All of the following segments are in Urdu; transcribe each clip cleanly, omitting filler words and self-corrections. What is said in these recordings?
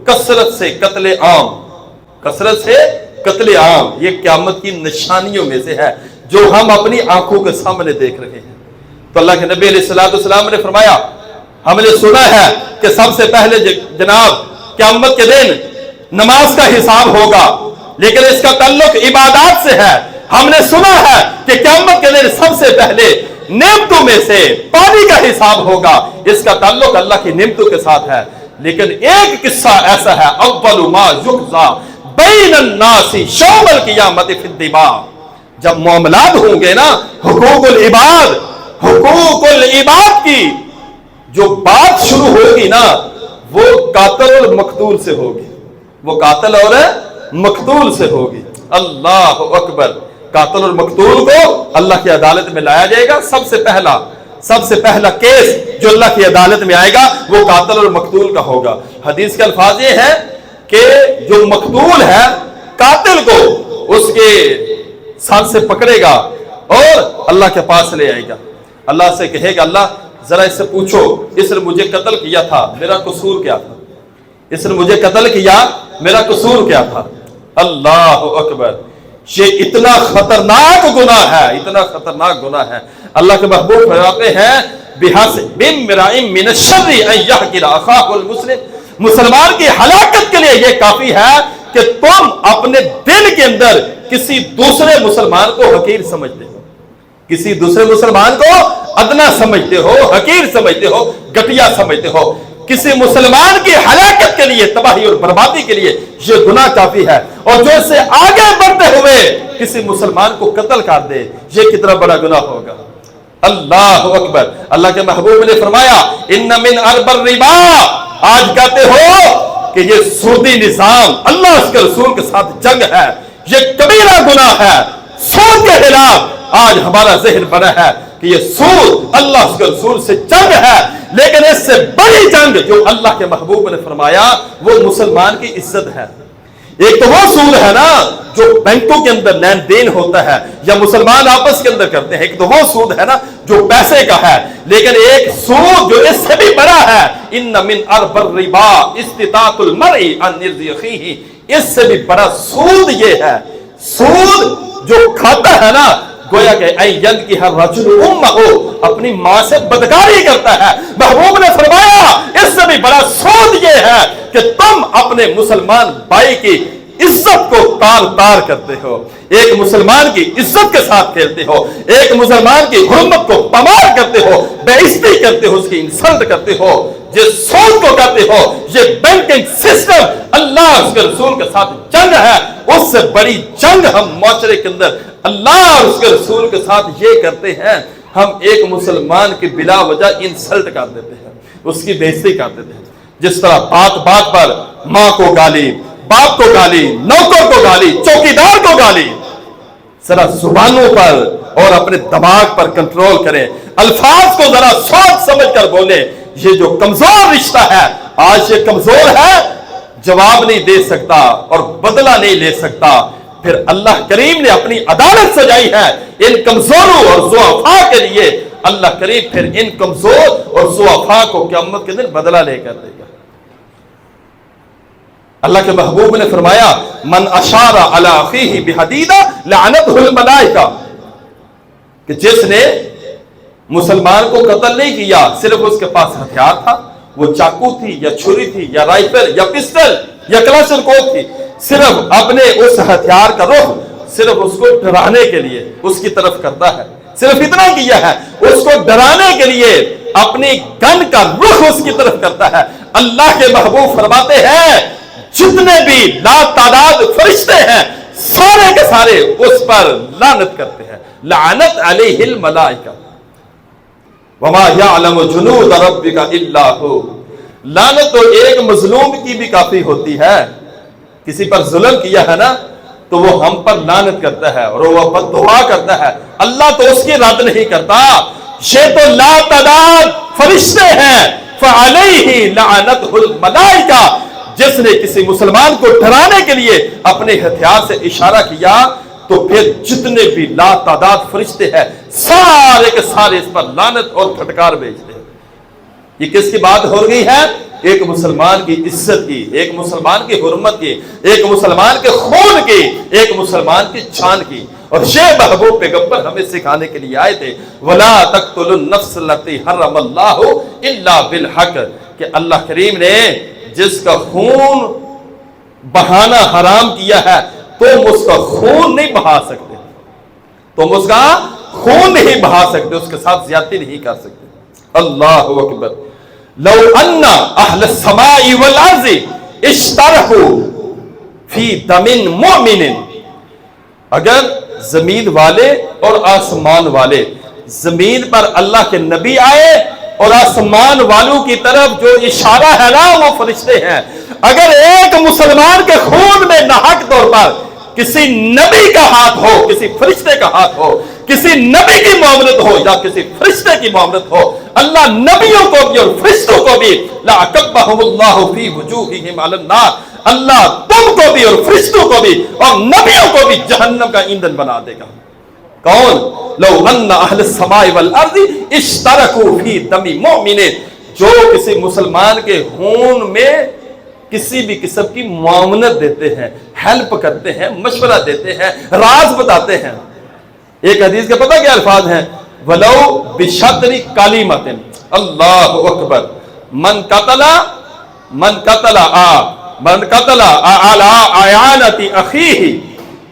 کثرت سے قتل عام، کثرت سے قتل عام یہ قیامت کی نشانیوں میں سے ہے جو ہم اپنی آنکھوں کے سامنے دیکھ رہے ہیں۔ تو اللہ کے نبی علیہ الصلوۃ والسلام نے فرمایا، ہم نے سنا ہے کہ سب سے پہلے جناب قیامت کے دن نماز کا حساب ہوگا، لیکن اس کا تعلق عبادات سے ہے۔ ہم نے سنا ہے کہ قیامت کے دن سب سے پہلے نعمتوں میں سے پانی کا حساب ہوگا، اس کا تعلق اللہ کی نعمتوں کے ساتھ ہے۔ لیکن ایک قصہ ایسا ہے، اول ما یقضى بین الناس یوم القیامۃ فی الدماء، جب معاملات ہوں گے نا حقوق العباد کی جو بات شروع ہوگی نا وہ قاتل اور مقتول سے ہوگی، وہ قاتل اور مقتول سے ہوگی۔ اللہ اکبر، قاتل اور مقتول کو اللہ کی عدالت میں لایا جائے گا۔ سب سے پہلا کیس جو اللہ کی عدالت میں آئے گا وہ قاتل اور مقتول کا ہوگا۔ حدیث کے الفاظ یہ ہے کہ جو مقتول ہے قاتل کو اس کے سر سے پکڑے گا اور اللہ کے پاس لے آئے گا، اللہ سے کہے گا اللہ ذرا اس سے پوچھو اس نے مجھے قتل کیا تھا، میرا قصور کیا تھا، اس نے مجھے قتل کیا میرا قصور کیا تھا۔ اللہ اکبر، یہ اتنا خطرناک گناہ ہے، اتنا خطرناک گناہ ہے۔ اللہ کے محبوب فرماتے ہیں بِحَسْبِ امْرِئٍ مِّنَ الشَّرِّ أَن يَحْقِرَ أَخَاهُ الْمُسْلِمَ، مسلمان کی ہلاکت کے لیے یہ کافی ہے کہ تم اپنے دل کے اندر کسی دوسرے مسلمان کو حقیر سمجھتے ہو، کسی دوسرے مسلمان کو ادنا سمجھتے ہو، حقیر سمجھتے ہو، گھٹیا سمجھتے ہو۔ کسی مسلمان کی ہلاکت کے لیے، تباہی اور بربادی کے لیے یہ گناہ کافی ہے، اور جو اس سے آگے بڑھتے ہوئے کسی مسلمان کو قتل کر دے یہ کتنا بڑا گناہ ہوگا۔ اللہ اکبر، اللہ کے محبوب نے فرمایا ان من ارب الربا، آج کہتے ہو کہ یہ سودی نظام اللہ اس کے رسول کے ساتھ جنگ ہے، یہ کبیرہ گناہ ہے، سود کے خلاف آج ہمارا ذہن بنا ہے کہ یہ سود اللہ اس کے رسول سے جنگ ہے، لیکن اس سے بڑی جنگ جو اللہ کے محبوب نے فرمایا وہ مسلمان کی عزت ہے۔ ایک تو وہ سود ہے نا جو بینکوں کے اندر لین دین ہوتا ہے یا مسلمان آپس کے اندر کرتے ہیں، ایک تو وہ سود ہے نا جو پیسے کا ہے، لیکن ایک سود جو اس سے بھی بڑا ہے، ان من ارب الربا استطاعت المرء ان يرضي اخيه، اس سے بھی بڑا سود یہ ہے، سود جو کھاتا ہے نا گویا کہ این کی ہر رجل امہ، اپنی ماں سے بدکاری کرتا ہے۔ محبوب نے فرمایا اس سے بھی بڑا سود یہ ہے کہ تم اپنے مسلمان بھائی کی عزت کو تار تار کرتے ہو، ایک مسلمان کی عزت کے ساتھ کھیلتے ہو، ایک مسلمان کی حرمت کو پامال کرتے ہو، بے عزتی کرتے ہو، اس کی انسلٹ کرتے ہو، جس سود کو کہتے ہو یہ بینکنگ سسٹم اللہ اس کے رسول کے ساتھ جنگ ہے۔ اس سے بڑی جنگ ہم معاشرے کے اندر اللہ اور اس کے رسول کے ساتھ یہ کرتے ہیں، ہم ایک مسلمان کی بلا وجہ انسلٹ کر دیتے ہیں، اس کی بے عزتی کر دیتے ہیں۔ جس طرح بات بات پر ماں کو گالی، باپ کو گالی، نوکر کو گالی، چوکیدار کو گالی، ذرا زبانوں پر اور اپنے دماغ پر کنٹرول کریں، الفاظ کو ذرا سوچ سمجھ کر بولیں۔ یہ جو کمزور رشتہ ہے آج یہ کمزور ہے، جواب نہیں دے سکتا اور بدلہ نہیں لے سکتا، پھر اللہ کریم نے اپنی عدالت سجائی ہے ان کمزوروں اور ضعفاء کے لیے۔ اللہ کریم پھر ان کمزور اور ضعفاء کو قیامت کے دن بدلہ لے کر دے گا۔ اللہ کے محبوب نے فرمایا من اشار علی اخیہ بحدیدہ لعنتہ الملائکہ، کہ جس نے مسلمان کو قتل نہیں کیا، صرف اس کے پاس ہتھیار تھا، وہ چاقو تھی یا چھری تھی یا رائفل یا پسٹل یا کلاشنکوف تھی، صرف اپنے اس ہتھیار کا رخ صرف اس کو ڈرانے کے لیے اس کی طرف کرتا ہے، صرف اتنا کیا ہے، اس کو ڈرانے کے لیے اپنی گن کا رخ اس کی طرف کرتا ہے۔ اللہ کے محبوب فرماتے ہیں جتنے بھی لا تعداد فرشتے ہیں سارے کے سارے اس پر لعنت کرتے ہیں، لعنت علیہ الملائکہ وما یعلم جنود ربک الا ہو۔ لعنت تو ایک مظلوم کی بھی کافی ہوتی ہے، کسی پر ظلم کیا ہے نا تو وہ ہم پر لعنت کرتا ہے اور وہ بد دعا کرتا ہے، اللہ تو اس کی رد نہیں کرتا۔ یہ تو لا تعداد فرشتے ہیں، فعلیہ لعنتہ الملائکہ، جس نے کسی مسلمان کو ڈرانے کے لیے اپنے ہتھیار سے اشارہ کیا تو پھر جتنے بھی لا تعداد فرشتے ہیں سارے کے سارے اس پر لعنت اور پھٹکار بھیجتے ہیں۔ یہ کس کی بات ہو رہی ہے؟ ایک مسلمان کی عزت کی، ایک مسلمان کی حرمت کی، ایک مسلمان کے خون کی، ایک مسلمان کی جان کی۔ اور شیخ محبوب پیغمبر ہمیں سکھانے کے لیے آئے تھے وَلَا تَقْتُلُوا النَّفْسَ الَّتِي حَرَّمَ اللَّهُ إِلَّا بِالْحَقِّ، کہ اللہ کریم نے جس کا خون بہانا حرام کیا ہے تم اس کا خون نہیں بہا سکتے، تم اس کا خون نہیں بہا سکتے، اس کے ساتھ زیادتی نہیں کر سکتے۔ اللہ اکبر۔ لو ان اہل السماء والارض اشترکوا فی دم مؤمن، اگر زمین والے اور آسمان والے، زمین پر اللہ کے نبی آئے اور آسمان والوں کی طرف جو اشارہ ہے نا وہ فرشتے ہیں، اگر ایک مسلمان کے خون میں ناحق طور پر کسی نبی کا ہاتھ ہو، کسی فرشتے کا ہاتھ ہو، کسی نبی کی معاملت ہو یا کسی فرشتے کی معاملت ہو، اللہ نبیوں کو بھی اور فرشتوں کو بھی لَعَقَبَّهُمُ اللَّهُ فِي وُجُوهِهِمْ عَلَى النَّارِ، اللہ تم کو بھی اور فرشتوں کو بھی اور نبیوں کو بھی جہنم کا ایندھن بنا دے گا۔ کون؟ لو ان اہل السماء والارض اشترکوا فی دم مؤمن، جو کسی مسلمان کے خون میں کسی بھی قسم کی معاونت دیتے ہیں، ہیلپ کرتے ہیں، مشورہ دیتے ہیں، راز بتاتے ہیں۔ ایک حدیث کے پتہ کیا الفاظ ہیں؟ وَلَوْ بِشَطْرِ كَلِمَةٍ، اللہ اکبر، من قتل عَلَىٰ عَيَانَةِ أَخِيهِ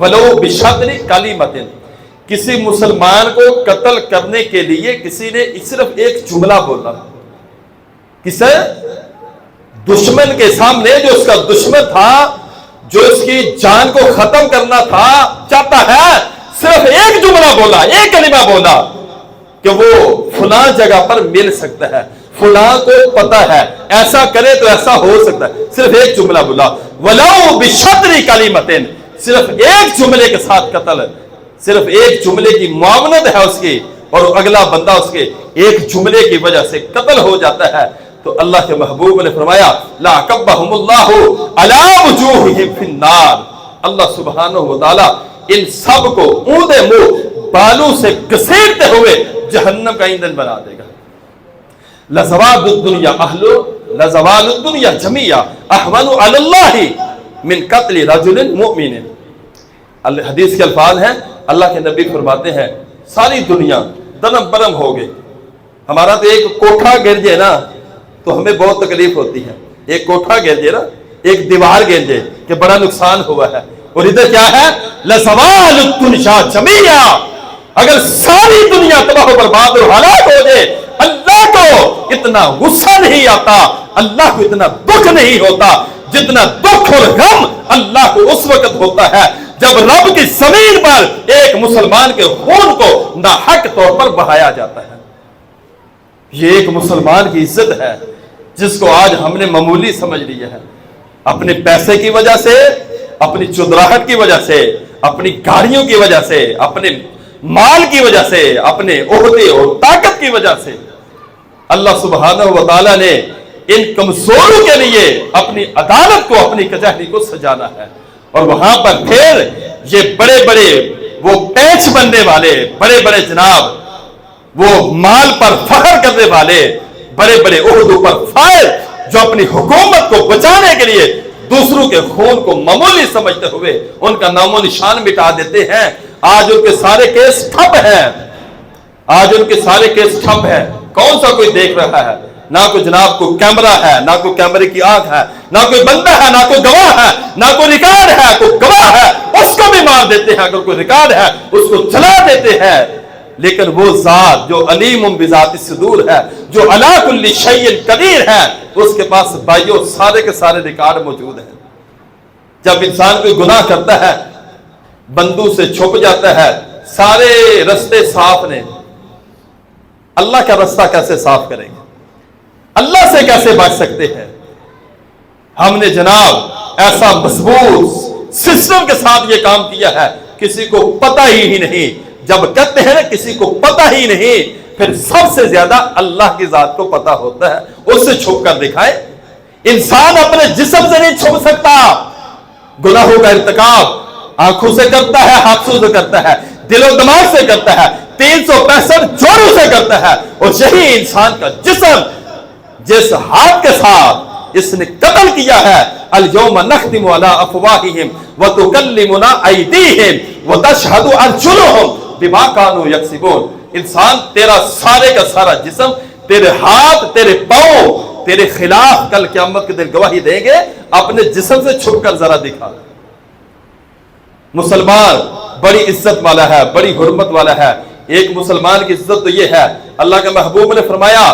وَلَوْ بِشَطْرِ كَلِمَةٍ، کسی مسلمان کو قتل کرنے کے لیے کسی نے صرف ایک جملہ بولا، کسے؟ دشمن کے سامنے، جو اس کا دشمن تھا، جو اس کی جان کو ختم کرنا تھا چاہتا ہے، صرف ایک جملہ بولا، ایک کلمہ بولا کہ وہ فلاں جگہ پر مل سکتا ہے، فلاں کو پتا ہے، ایسا کرے تو ایسا ہو سکتا ہے، صرف ایک جملہ بولا۔ وَلَوْ بِشَطْرِ كَلِمَةٍ، صرف ایک جملے کے ساتھ قتل، صرف ایک جملے کی معاونت ہے اس کی، اور اگلا بندہ اس کے ایک جملے کی وجہ سے قتل ہو جاتا ہے، تو اللہ کے محبوب نے فرمایا لَعَقَبَّهُمُ اللَّهُ عَلَىٰ وُجُوهِهِمْ فِي النَّارِ، اللہ سبحانہ وتعالیٰ ان سب کو اوندا منہ بالوں سے گھسیٹتے ہوئے جہنم کا ایندھن بنا دے گا۔ لَزَوَالُ الدُّنْيَا جَمِيعًا أَهْوَنُ عَلَى اللَّهِ مِنْ قَتْلِ رَجُلٍ مُؤْمِنٍ، حدیث کے الفاظ ہیں، اللہ کے نبی فرماتے ہیں ساری دنیا درم برم ہو گئی، ہمارا تو ایک کوٹھا گر جائے نا تو ہمیں بہت تکلیف ہوتی ہے، ایک کوٹھا گر جائے نا، ایک دیوار گر جائے کہ بڑا نقصان ہوا ہے، اور ادھر کیا ہے؟ لَزَوَالُ الدُّنْيَا جَمِيعًا، اگر ساری دنیا تباہ و برباد اور ہلاک ہو جائے، اللہ کو اتنا غصہ نہیں آتا، اللہ کو اتنا دکھ نہیں ہوتا جتنا دکھ اور غم اللہ کو اس وقت ہوتا ہے جب رب کی زمین پر ایک مسلمان کے خون کو ناحق طور پر بہایا جاتا ہے۔ یہ ایک مسلمان کی عزت ہے جس کو آج ہم نے معمولی سمجھ لیا ہے، اپنے پیسے کی وجہ سے، اپنی چودراہٹ کی وجہ سے، اپنی گاڑیوں کی وجہ سے، اپنے مال کی وجہ سے، اپنے عہدے اور طاقت کی وجہ سے۔ اللہ سبحانہ و تعالیٰ نے ان کمزوروں کے لیے اپنی عدالت کو، اپنی کچہری کو سجانا ہے، اور وہاں پر پھر یہ بڑے بڑے وہ پیچ بننے والے، بڑے بڑے جناب وہ مال پر فخر کرنے والے، بڑے بڑے عہدوں پر فائز، جو اپنی حکومت کو بچانے کے لیے دوسروں کے خون کو معمولی سمجھتے ہوئے ان کا نام و نشان مٹا دیتے ہیں، آج ان کے سارے کیس ٹھپ ہیں، آج ان کے سارے کیس ٹھپ ہیں۔ کون سا کوئی دیکھ رہا ہے؟ نہ کوئی جناب کو کیمرہ ہے، نہ کوئی کیمرے کی آنکھ ہے، نہ کوئی بندہ ہے، نہ کوئی گواہ ہے، نہ کوئی ریکارڈ ہے، کوئی گواہ ہے اس کو بھی مار دیتے ہیں، اگر کوئی ریکارڈ ہے اس کو جلا دیتے ہیں۔ لیکن وہ ذات جو علیم بذات الصدور ہے، جو علی کل شیء قدیر ہے، اس کے پاس بھائیو سارے کے سارے ریکارڈ موجود ہیں۔ جب انسان کوئی گناہ کرتا ہے، بندوں سے چھپ جاتا ہے، سارے رستے صاف نے، اللہ کا رستہ کیسے صاف کریں گے؟ اللہ سے کیسے بچ سکتے ہیں؟ ہم نے جناب ایسا مضبوط سسٹم کے ساتھ یہ کام کیا ہے، کسی کو پتہ ہی نہیں۔ جب کہتے ہیں کسی کو پتہ ہی نہیں، پھر سب سے زیادہ اللہ کی ذات کو پتہ ہوتا ہے، اس سے چھپ کر دکھائے۔ انسان اپنے جسم سے نہیں چھپ سکتا، گناہوں کا ارتکاب آنکھوں سے کرتا ہے، ہاتھوں سے کرتا ہے، دل و دماغ سے کرتا ہے، 365 جوڑوں سے کرتا ہے، اور یہی انسان کا جسم جس ہاتھ کے ساتھ اس نے قتل کیا ہے، الیوم نختم علی افواہہم وتکلمنا ایدیہم وتشہد ارجلہم بما کانوا یکسبون. انسان تیرا سارے کا سارا جسم، تیرے ہاتھ، تیرے پاؤں تیرے خلاف کل قیامت کے دن گواہی دیں گے. اپنے جسم سے چھپ کر ذرا دکھا. مسلمان بڑی عزت والا ہے، بڑی حرمت والا ہے. ایک مسلمان کی عزت تو یہ ہے، اللہ کے محبوب نے فرمایا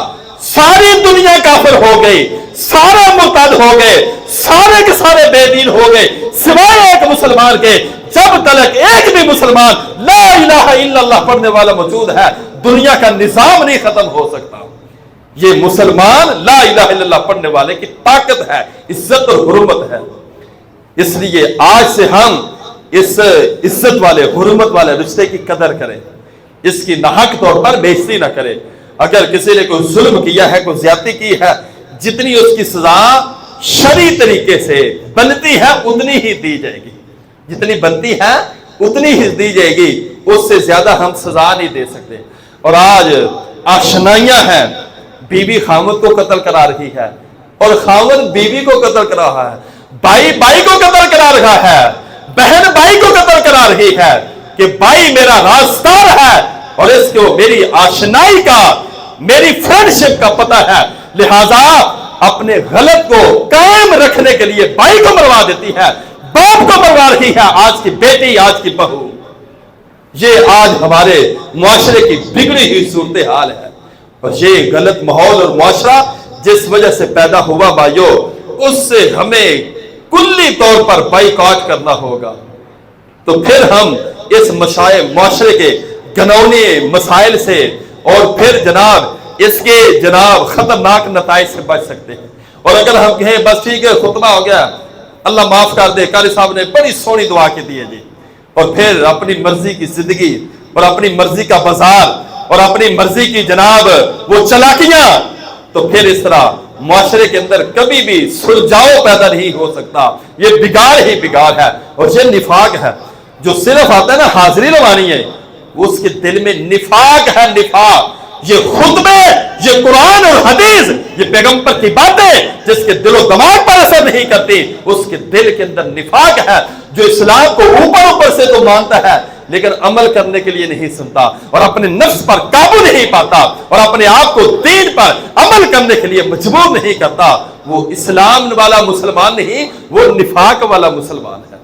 ساری دنیا کافر ہو گئی، سارے مرتد ہو گئے، سارے کے سارے بے دین ہو گئے سوائے ایک مسلمان کے. جب تک ایک بھی مسلمان لا الہ الا اللہ پڑھنے والا موجود ہے، دنیا کا نظام نہیں ختم ہو سکتا. یہ مسلمان لا الہ الا اللہ پڑھنے والے کی طاقت ہے، عزت اور حرمت ہے. اس لیے آج سے ہم اس عزت والے حرمت والے رشتے کی قدر کریں، اس کی ناحق طور پر بے عزتی نہ کریں. اگر کسی نے کوئی ظلم کیا ہے، کوئی زیادتی کی ہے، جتنی اس کی سزا شرعی طریقے سے بنتی ہے اتنی ہی دی جائے گی. جتنی بنتی ہے اتنی ہی دی جائے گی، اس سے زیادہ ہم سزا نہیں دے سکتے. اور آج آشنائیاں ہیں، بیوی خاوند کو قتل کرا رہی ہے اور خاوند بیوی کو قتل کرا رہا ہے، بھائی بھائی کو قتل کرا رہا ہے، بہن بھائی کو قتل کرا رہی ہے کہ بھائی میرا رازدار ہے اور اس کو میری آشنائی کا، میری فرینڈشپ کا پتہ ہے، لہذا اپنے غلط کو قائم رکھنے کے لیے بھائی کو مروا دیتی ہے، باپ کو مروا رہی ہے. آج کی بیٹی، آج کی بہو، یہ آج ہمارے معاشرے کی بگڑی ہوئی صورتحال ہے. اور یہ غلط ماحول اور معاشرہ جس وجہ سے پیدا ہوا بھائیو، اس سے ہمیں کلی طور پر بائیکاٹ کرنا ہوگا. تو پھر ہم اس معاشرے کے گھنونے مسائل سے اور پھر جناب اس کے جناب خطرناک نتائج سے بچ سکتے ہیں. اور اگر ہم کہیں بس ٹھیک ہے خطبہ ہو گیا، اللہ معاف کر دے، قاری صاحب نے بڑی سونی دعا کی دی ہے جی، اور پھر اپنی مرضی کی زندگی اور اپنی مرضی کا بازار اور اپنی مرضی کی جناب وہ چلاکیاں، تو پھر اس طرح معاشرے کے اندر کبھی بھی سلجھاؤ پیدا نہیں ہو سکتا. یہ بگاڑ ہی بگاڑ ہے. اور یہ نفاق ہے جو صرف آتا ہے نا حاضری لوانی ہے، اس کے دل میں نفاق ہے. نفاق یہ خطبے، یہ قرآن اور حدیث، یہ پیغمبر کی باتیں جس کے دل و دماغ پر اثر نہیں کرتی، اس کے دل کے اندر نفاق ہے. جو اسلام کو اوپر سے تو مانتا ہے لیکن عمل کرنے کے لیے نہیں سنتا اور اپنے نفس پر قابو نہیں پاتا اور اپنے آپ کو دین پر عمل کرنے کے لیے مجبور نہیں کرتا، وہ اسلام والا مسلمان نہیں، وہ نفاق والا مسلمان ہے.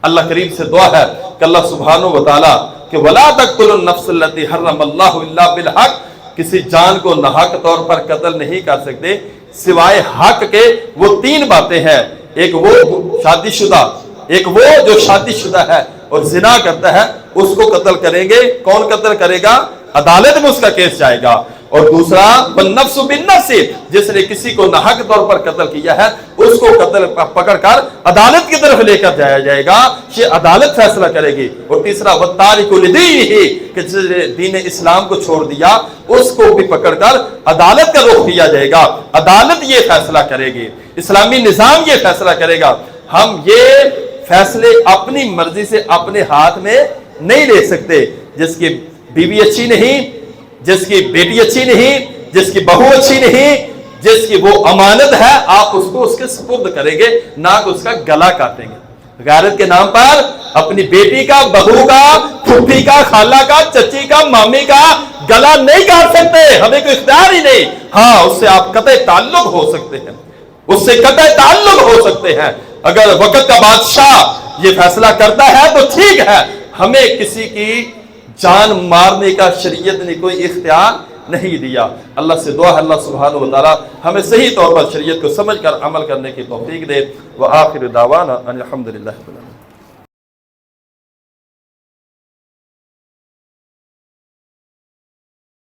اللہ کریم سے دعا ہے کہ اللہ سبحانہ و تعالی کہ وَلَا تَقْتُلُوا النَّفْسَ الَّتِي حَرَّمَ اللَّهُ إِلَّا بِالْحَقِّ، کسی جان کو ناحق طور پر قتل نہیں کر سکتے سوائے حق کے. وہ تین باتیں ہیں، ایک وہ شادی شدہ، ایک وہ جو شادی شدہ ہے اور زنا کرتا ہے، اس کو قتل کریں گے. کون قتل کرے گا؟ عدالت میں اس کا کیس جائے گا. اور دوسرا والنفس بالنفس، جس نے کسی کو ناحق طور پر قتل کیا ہے اس کو قتل پکڑ کر عدالت کی طرف لے کر جایا جائے گا، یہ عدالت فیصلہ کرے گی. اور تیسرا والتارک لدینہ، کہ جس نے دین اسلام کو چھوڑ دیا اس کو بھی پکڑ کر عدالت کا رخ کیا جائے گا. عدالت یہ فیصلہ کرے گی، اسلامی نظام یہ فیصلہ کرے گا. ہم یہ فیصلے اپنی مرضی سے اپنے ہاتھ میں نہیں لے سکتے. جس کی بیوی اچھی نہیں، جس کی بیٹی اچھی نہیں، جس کی بہو اچھی نہیں، جس کی وہ امانت ہے، آپ اس کو اس کے سپرد کریں گے، نہ کہ اس کا گلا کاٹیں گے. غیرت کے نام پر اپنی بیٹی کا، بہو کا، پھوپھی کا، خالہ کا، چچی کا، مامی کا گلا نہیں کاٹ سکتے، ہمیں کوئی اختیار ہی نہیں. ہاں اس سے آپ قطع تعلق ہو سکتے ہیں، اس سے قطع تعلق ہو سکتے ہیں. اگر وقت کا بادشاہ یہ فیصلہ کرتا ہے تو ٹھیک ہے، ہمیں کسی کی جان مارنے کا شریعت نے کوئی اختیار نہیں دیا. اللہ سے دعا ہے اللہ سبحانہ و تعالی ہمیں صحیح طور پر شریعت کو سمجھ کر عمل کرنے کی توفیق دے. وآخر دعوانا ان الحمدللہ.